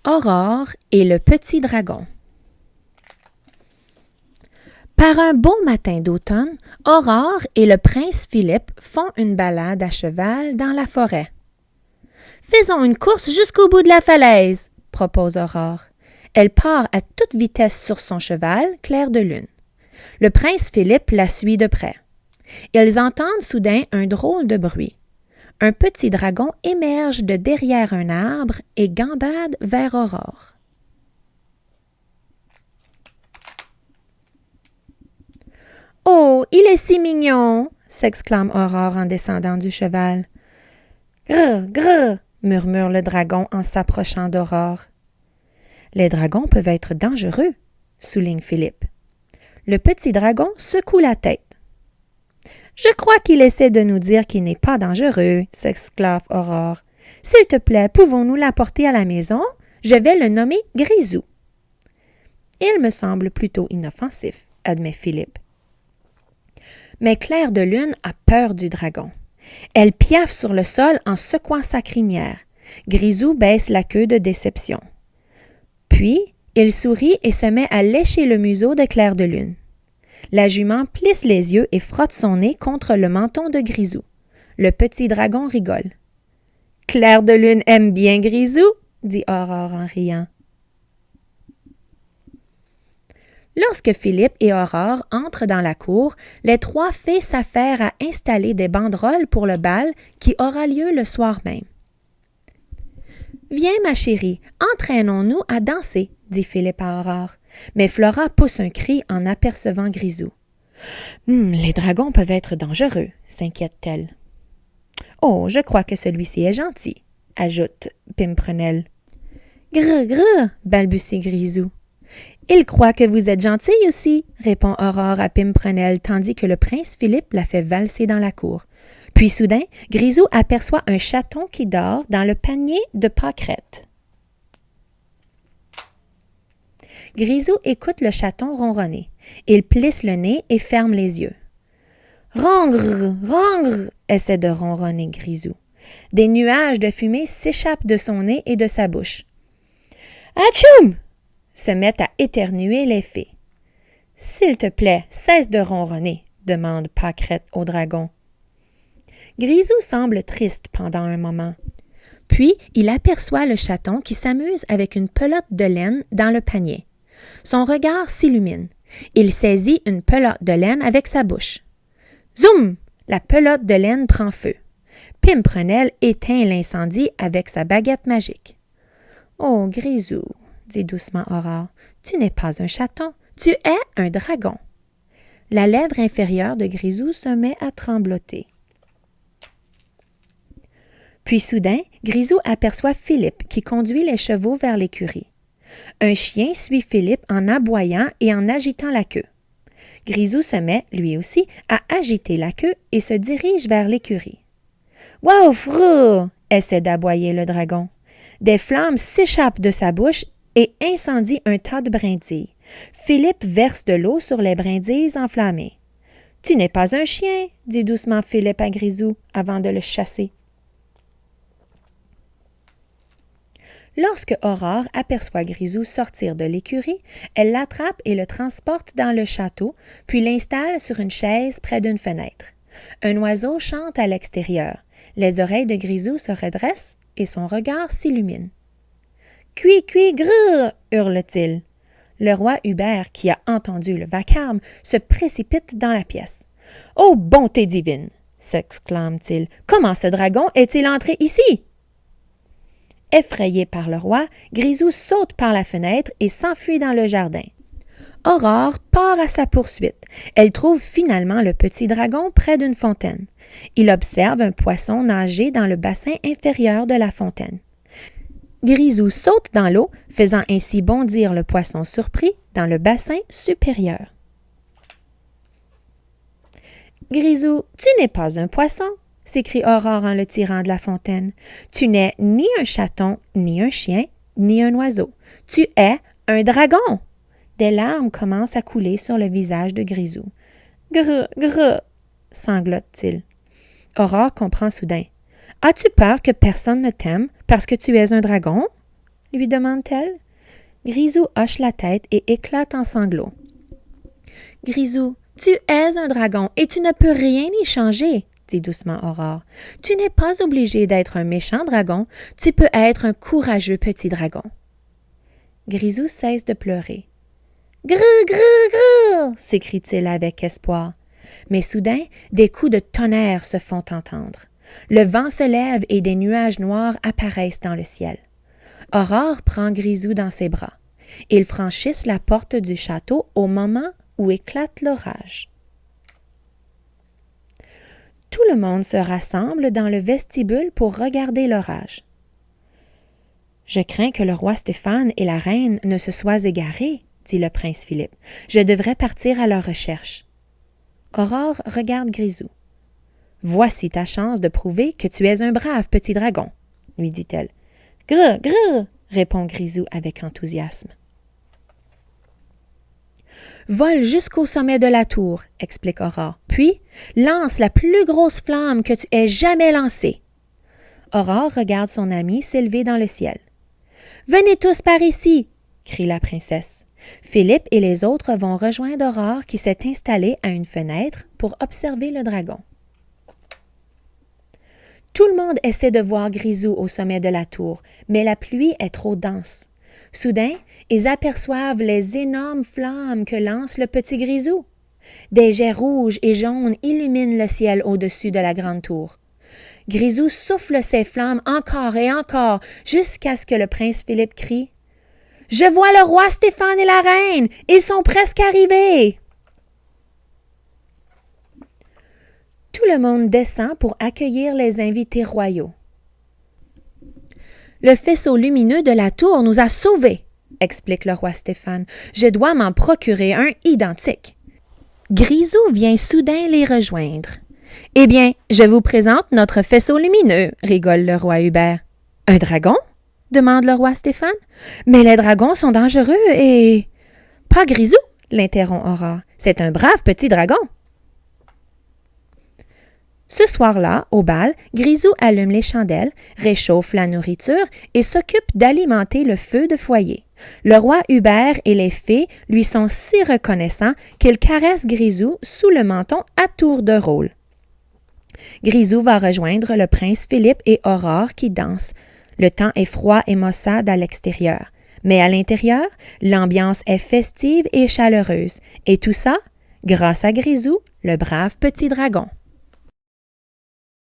Aurore et le petit dragon. Par un beau matin d'automne, Aurore et le prince Philippe font une balade à cheval dans la forêt. « Faisons une course jusqu'au bout de la falaise », propose Aurore. Elle part à toute vitesse sur son cheval, Clair de Lune. Le prince Philippe la suit de près. Ils entendent soudain un drôle de bruit. Un petit dragon émerge de derrière un arbre et gambade vers Aurore. « Oh, il est si mignon !» s'exclame Aurore en descendant du cheval. « Grrr, grrr !» murmure le dragon en s'approchant d'Aurore. « Les dragons peuvent être dangereux », souligne Philippe. Le petit dragon secoue la tête. « Je crois qu'il essaie de nous dire qu'il n'est pas dangereux », s'exclame Aurore. « S'il te plaît, pouvons-nous l'apporter à la maison? Je vais le nommer Grisou. »« Il me semble plutôt inoffensif », admet Philippe. Mais Clair de Lune a peur du dragon. Elle piaffe sur le sol en secouant sa crinière. Grisou baisse la queue de déception. Puis, il sourit et se met à lécher le museau de Clair de Lune. La jument plisse les yeux et frotte son nez contre le menton de Grisou. Le petit dragon rigole. « Clair de Lune aime bien Grisou », dit Aurore en riant. Lorsque Philippe et Aurore entrent dans la cour, les trois fées s'affairent à installer des banderoles pour le bal qui aura lieu le soir même. « Viens, ma chérie, entraînons-nous à danser, » dit Philippe à Aurore. Mais Flora pousse un cri en apercevant Grisou. « Les dragons peuvent être dangereux, » s'inquiète-t-elle. « Oh, je crois que celui-ci est gentil, » ajoute Pimprenelle. « Grrr, grrr, » balbutie Grisou. « Il croit que vous êtes gentille aussi, » répond Aurore à Pimprenelle tandis que le prince Philippe la fait valser dans la cour. Puis soudain, Grisou aperçoit un chaton qui dort dans le panier de pâquerettes. Grisou écoute le chaton ronronner. Il plisse le nez et ferme les yeux. « Rongre, rongre » essaie de ronronner Grisou. Des nuages de fumée s'échappent de son nez et de sa bouche. « Atchoum !» se mettent à éternuer les fées. « S'il te plaît, cesse de ronronner » demande Pâquerette au dragon. Grisou semble triste pendant un moment. Puis, il aperçoit le chaton qui s'amuse avec une pelote de laine dans le panier. Son regard s'illumine. Il saisit une pelote de laine avec sa bouche. Zoum! La pelote de laine prend feu. Pimprenelle éteint l'incendie avec sa baguette magique. « Oh, Grisou !» dit doucement Aurore. « Tu n'es pas un chaton, tu es un dragon. » La lèvre inférieure de Grisou se met à trembloter. Puis soudain, Grisou aperçoit Philippe qui conduit les chevaux vers l'écurie. Un chien suit Philippe en aboyant et en agitant la queue. Grisou se met, lui aussi, à agiter la queue et se dirige vers l'écurie. « Wow, frou !» essaie d'aboyer le dragon. Des flammes s'échappent de sa bouche et incendient un tas de brindilles. Philippe verse de l'eau sur les brindilles enflammées. « Tu n'es pas un chien !» dit doucement Philippe à Grisou avant de le chasser. Lorsque Aurore aperçoit Grisou sortir de l'écurie, elle l'attrape et le transporte dans le château, puis l'installe sur une chaise près d'une fenêtre. Un oiseau chante à l'extérieur. Les oreilles de Grisou se redressent et son regard s'illumine. « Cui, cui, grrr !» hurle-t-il. Le roi Hubert, qui a entendu le vacarme, se précipite dans la pièce. « Oh, bonté divine !» s'exclame-t-il. « Comment ce dragon est-il entré ici? » Effrayé par le roi, Grisou saute par la fenêtre et s'enfuit dans le jardin. Aurore part à sa poursuite. Elle trouve finalement le petit dragon près d'une fontaine. Il observe un poisson nager dans le bassin inférieur de la fontaine. Grisou saute dans l'eau, faisant ainsi bondir le poisson surpris dans le bassin supérieur. « Grisou, tu n'es pas un poisson !» s'écrie Aurore en le tirant de la fontaine. « Tu n'es ni un chaton, ni un chien, ni un oiseau. Tu es un dragon! » Des larmes commencent à couler sur le visage de Grisou. « Grrr, grrr !» sanglote-t-il. Aurore comprend soudain. « As-tu peur que personne ne t'aime parce que tu es un dragon? » lui demande-t-elle. Grisou hoche la tête et éclate en sanglots. Grisou, tu es un dragon et tu ne peux rien y changer, dit doucement Aurore. Tu n'es pas obligé d'être un méchant dragon, tu peux être un courageux petit dragon. Grisou cesse de pleurer. Grrr, grrr, grrr, s'écrie-t-il avec espoir. Mais soudain, des coups de tonnerre se font entendre. Le vent se lève et des nuages noirs apparaissent dans le ciel. Aurore prend Grisou dans ses bras. Ils franchissent la porte du château au moment où éclate l'orage. Tout le monde se rassemble dans le vestibule pour regarder l'orage. « Je crains que le roi Stéphane et la reine ne se soient égarés, » dit le prince Philippe. « Je devrais partir à leur recherche. » Aurore regarde Grisou. « Voici ta chance de prouver que tu es un brave petit dragon, » lui dit-elle. « Grrr, grrr, » répond Grisou avec enthousiasme. « Vole jusqu'au sommet de la tour, » explique Aurore, « puis lance la plus grosse flamme que tu aies jamais lancée. » Aurore regarde son ami s'élever dans le ciel. « Venez tous par ici, » crie la princesse. Philippe et les autres vont rejoindre Aurore qui s'est installée à une fenêtre pour observer le dragon. Tout le monde essaie de voir Grisou au sommet de la tour, mais la pluie est trop dense. Soudain, ils aperçoivent les énormes flammes que lance le petit Grisou. Des jets rouges et jaunes illuminent le ciel au-dessus de la grande tour. Grisou souffle ses flammes encore et encore jusqu'à ce que le prince Philippe crie « Je vois le roi Stéphane et la reine! Ils sont presque arrivés! » Tout le monde descend pour accueillir les invités royaux. « Le faisceau lumineux de la tour nous a sauvés, » explique le roi Stéphane. « Je dois m'en procurer un identique. » Grisou vient soudain les rejoindre. « Eh bien, je vous présente notre faisceau lumineux, » rigole le roi Hubert. « Un dragon? » demande le roi Stéphane. « Mais les dragons sont dangereux et... »« Pas Grisou, » l'interrompt Aurore. « C'est un brave petit dragon. » Ce soir-là, au bal, Grisou allume les chandelles, réchauffe la nourriture et s'occupe d'alimenter le feu de foyer. Le roi Hubert et les fées lui sont si reconnaissants qu'ils caressent Grisou sous le menton à tour de rôle. Grisou va rejoindre le prince Philippe et Aurore qui dansent. Le temps est froid et maussade à l'extérieur. Mais à l'intérieur, l'ambiance est festive et chaleureuse. Et tout ça, grâce à Grisou, le brave petit dragon.